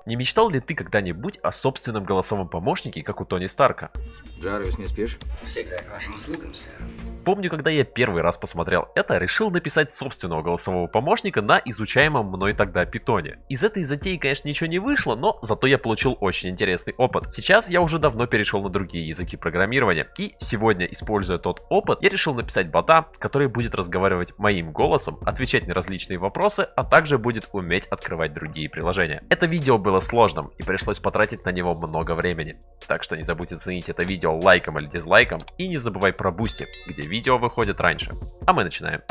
Не мечтал ли ты когда-нибудь о собственном голосовом помощнике, как у Тони Старка? Джарвис, не спишь? Всегда к вашим услугам, сэр. Помню, когда я первый раз посмотрел это, решил написать собственного голосового помощника на изучаемом мной тогда питоне. Из этой затеи, конечно, ничего не вышло, но зато я получил очень интересный опыт. Сейчас я уже давно перешел на другие языки программирования, и сегодня, используя тот опыт, я решил написать бота, который будет разговаривать моим голосом, отвечать на различные вопросы, а также будет уметь открывать другие приложения. Это видео было сложным, и пришлось потратить на него много времени. Так что не забудь оценить это видео лайком или дизлайком, и не забывай про Boosty, где видео выходит раньше. А мы начинаем.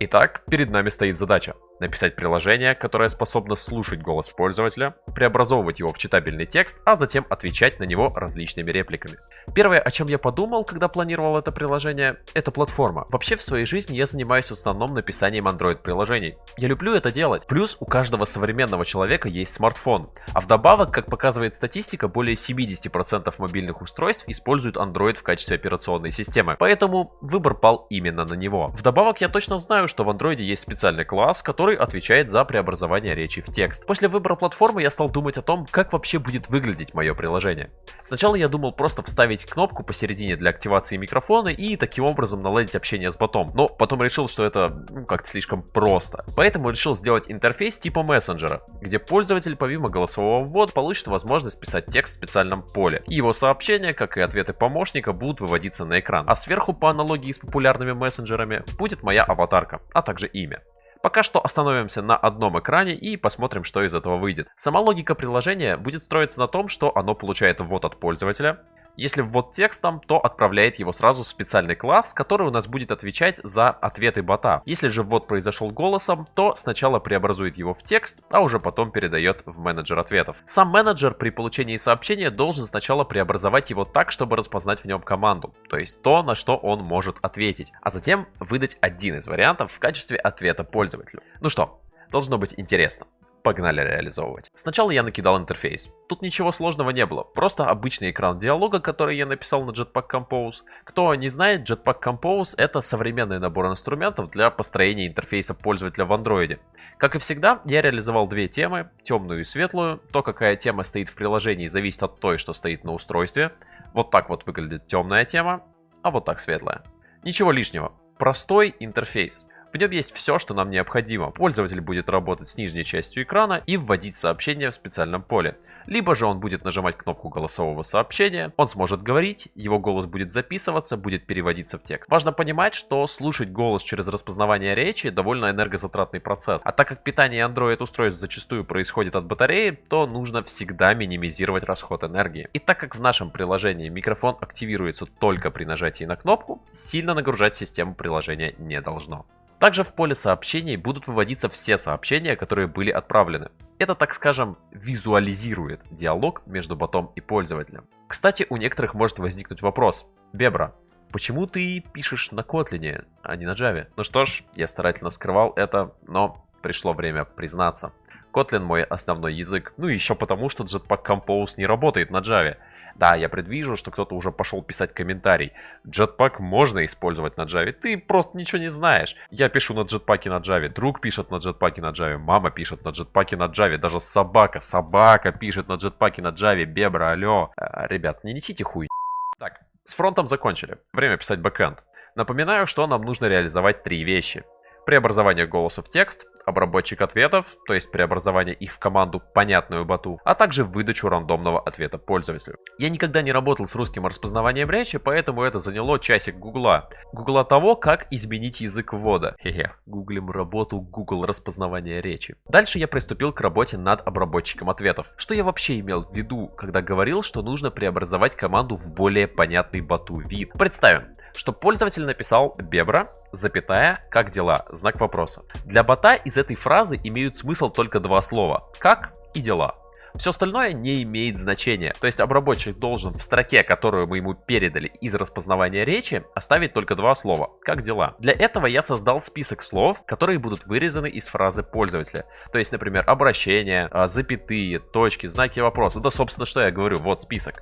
Итак, перед нами стоит задача написать приложение, которое способно слушать голос пользователя, преобразовывать его в читабельный текст, а затем отвечать на него различными репликами. Первое, о чем я подумал, когда планировал это приложение, это платформа. Вообще в своей жизни я занимаюсь в основном написанием Android-приложений. Я люблю это делать. Плюс у каждого современного человека есть смартфон. А вдобавок, как показывает статистика, более 70% мобильных устройств используют Android в качестве операционной системы. Поэтому выбор пал именно на него. Вдобавок, я точно знаю, что в Android есть специальный класс, который отвечает за преобразование речи в текст. После выбора платформы я стал думать о том, как вообще будет выглядеть мое приложение. Сначала я думал просто вставить кнопку посередине для активации микрофона и таким образом наладить общение с ботом, но потом решил, что это как-то слишком просто. Поэтому решил сделать интерфейс типа мессенджера, где пользователь помимо голосового ввода получит возможность писать текст в специальном поле. И его сообщения, как и ответы помощника, будут выводиться на экран. А сверху, по аналогии с популярными мессенджерами, будет моя аватарка, а также имя. Пока что остановимся на одном экране и посмотрим, что из этого выйдет. Сама логика приложения будет строиться на том, что оно получает ввод от пользователя. Если ввод текстом, то отправляет его сразу в специальный класс, который у нас будет отвечать за ответы бота. Если же ввод произошел голосом, то сначала преобразует его в текст, а уже потом передает в менеджер ответов. Сам менеджер при получении сообщения должен сначала преобразовать его так, чтобы распознать в нем команду, то есть то, на что он может ответить, а затем выдать один из вариантов в качестве ответа пользователю. Ну что, должно быть интересно. Погнали реализовывать. Сначала я накидал интерфейс. Тут ничего сложного не было. Просто обычный экран диалога, который я написал на Jetpack Compose. Кто не знает, Jetpack Compose — это современный набор инструментов для построения интерфейса пользователя в Android. Как и всегда, я реализовал две темы, темную и светлую. То, какая тема стоит в приложении, зависит от той, что стоит на устройстве. Вот так вот выглядит темная тема, а вот так светлая. Ничего лишнего. Простой интерфейс. В нем есть все, что нам необходимо. Пользователь будет работать с нижней частью экрана и вводить сообщение в специальном поле. Либо же он будет нажимать кнопку голосового сообщения, он сможет говорить, его голос будет записываться, будет переводиться в текст. Важно понимать, что слушать голос через распознавание речи довольно энергозатратный процесс. А так как питание Android устройств зачастую происходит от батареи, то нужно всегда минимизировать расход энергии. И так как в нашем приложении микрофон активируется только при нажатии на кнопку, сильно нагружать систему приложения не должно. Также в поле сообщений будут выводиться все сообщения, которые были отправлены. Это, так скажем, визуализирует диалог между ботом и пользователем. Кстати, у некоторых может возникнуть вопрос. Бебра, почему ты пишешь на Kotlin, а не на Java? Ну что ж, я старательно скрывал это, но пришло время признаться. Kotlin мой основной язык, ну и еще потому, что Jetpack Compose не работает на Java. Да, я предвижу, что кто-то уже пошел писать комментарий. Jetpack можно использовать на Java, ты просто ничего не знаешь. Я пишу на Jetpack на Java, друг пишет на Jetpack на Java, мама пишет на Jetpack на Java, даже собака пишет на Jetpack на Java, бебра, алло. Ребят, не несите хуй. Так, с фронтом закончили. Время писать бэкэнд. Напоминаю, что нам нужно реализовать три вещи. Преобразование голоса в текст, обработчик ответов, то есть преобразование их в команду, понятную боту, а также выдачу рандомного ответа пользователю. Я никогда не работал с русским распознаванием речи, поэтому это заняло часик Гугла. Гугла того, как изменить язык ввода. Хе-хе, гуглим работу Google распознавания речи. Дальше я приступил к работе над обработчиком ответов. Что я вообще имел в виду, когда говорил, что нужно преобразовать команду в более понятный боту вид? Представим, что пользователь написал «Бебра», запятая, «Как дела?», знак вопроса. Для бота из этой фразы имеют смысл только два слова «как» и «дела». Все остальное не имеет значения, то есть обработчик должен в строке, которую мы ему передали из распознавания речи, оставить только два слова «как дела?». Для этого я создал список слов, которые будут вырезаны из фразы пользователя. То есть, например, обращения, запятые, точки, знаки вопроса. Да, собственно, что я говорю, вот список.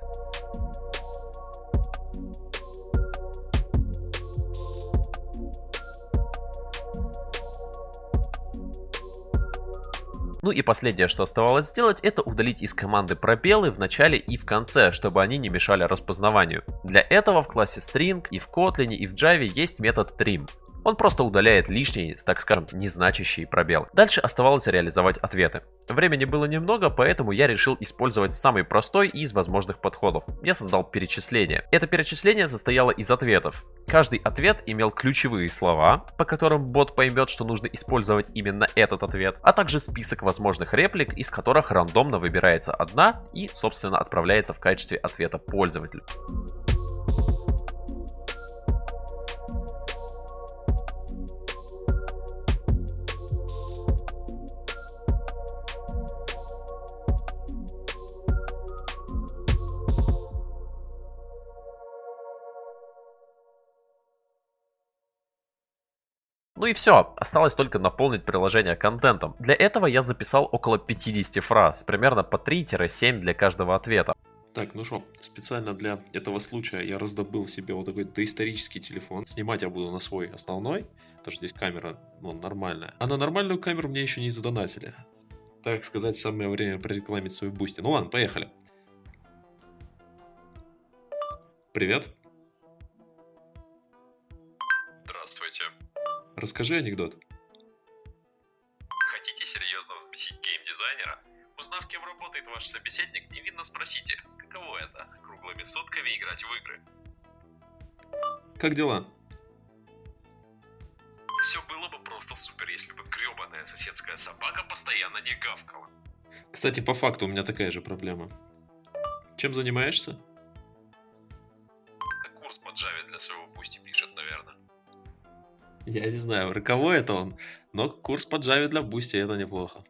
Ну и последнее, что оставалось сделать, это удалить из команды пробелы в начале и в конце, чтобы они не мешали распознаванию. Для этого в классе String и в Kotlin и в Java есть метод trim. Он просто удаляет лишние, так скажем, незначащие пробелы. Дальше оставалось реализовать ответы. Времени было немного, поэтому я решил использовать самый простой из возможных подходов. Я создал перечисление. Это перечисление состояло из ответов. Каждый ответ имел ключевые слова, по которым бот поймет, что нужно использовать именно этот ответ, а также список возможных реплик, из которых рандомно выбирается одна и, собственно, отправляется в качестве ответа пользователя. Ну и все, осталось только наполнить приложение контентом. Для этого я записал около 50 фраз, примерно по 3-7 для каждого ответа. Так, ну что, специально для этого случая я раздобыл себе вот такой доисторический телефон. Снимать я буду на свой основной, потому что здесь камера, ну, нормальная. А на нормальную камеру мне еще не задонатили. Так сказать, самое время прорекламить свою Boosty. Ну ладно, поехали. Привет. Здравствуйте. Расскажи анекдот. Хотите серьезно взбесить геймдизайнера? Узнав, кем работает ваш собеседник, невинно спросите, каково это — круглыми сутками играть в игры. Как дела? Все было бы просто супер, если бы гребаная соседская собака постоянно не гавкала. Кстати, по факту у меня такая же проблема. Чем занимаешься? Курс по Java для своего Boosty пишет, наверное. Я не знаю, роковой это он, но курс по Java для Boosty это неплохо.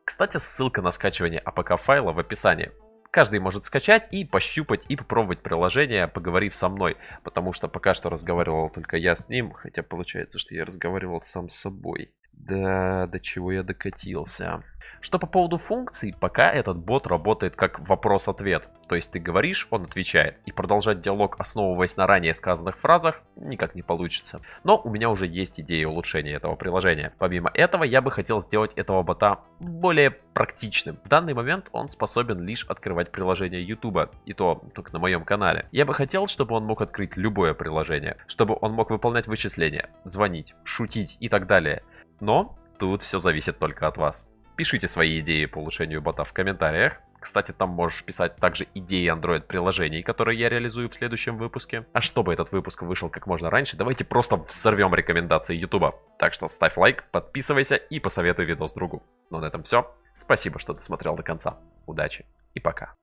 Кстати, ссылка на скачивание APK файла в описании. Каждый может скачать и пощупать и попробовать приложение, поговорив со мной, потому что пока что разговаривал только я с ним, хотя получается, что я разговаривал сам с собой. Да, до чего я докатился. Что по поводу функций, пока этот бот работает как вопрос-ответ. То есть ты говоришь, он отвечает. И продолжать диалог, основываясь на ранее сказанных фразах, никак не получится. Но у меня уже есть идея улучшения этого приложения. Помимо этого, я бы хотел сделать этого бота более практичным. В данный момент он способен лишь открывать приложение YouTube, и то только на моем канале. Я бы хотел, чтобы он мог открыть любое приложение, чтобы он мог выполнять вычисления, звонить, шутить и так далее. Но тут все зависит только от вас. Пишите свои идеи по улучшению бота в комментариях. Кстати, там можешь писать также идеи Android-приложений, которые я реализую в следующем выпуске. А чтобы этот выпуск вышел как можно раньше, давайте просто взорвем рекомендации YouTube. Так что ставь лайк, подписывайся и посоветуй видос другу. Ну а на этом все. Спасибо, что досмотрел до конца. Удачи и пока.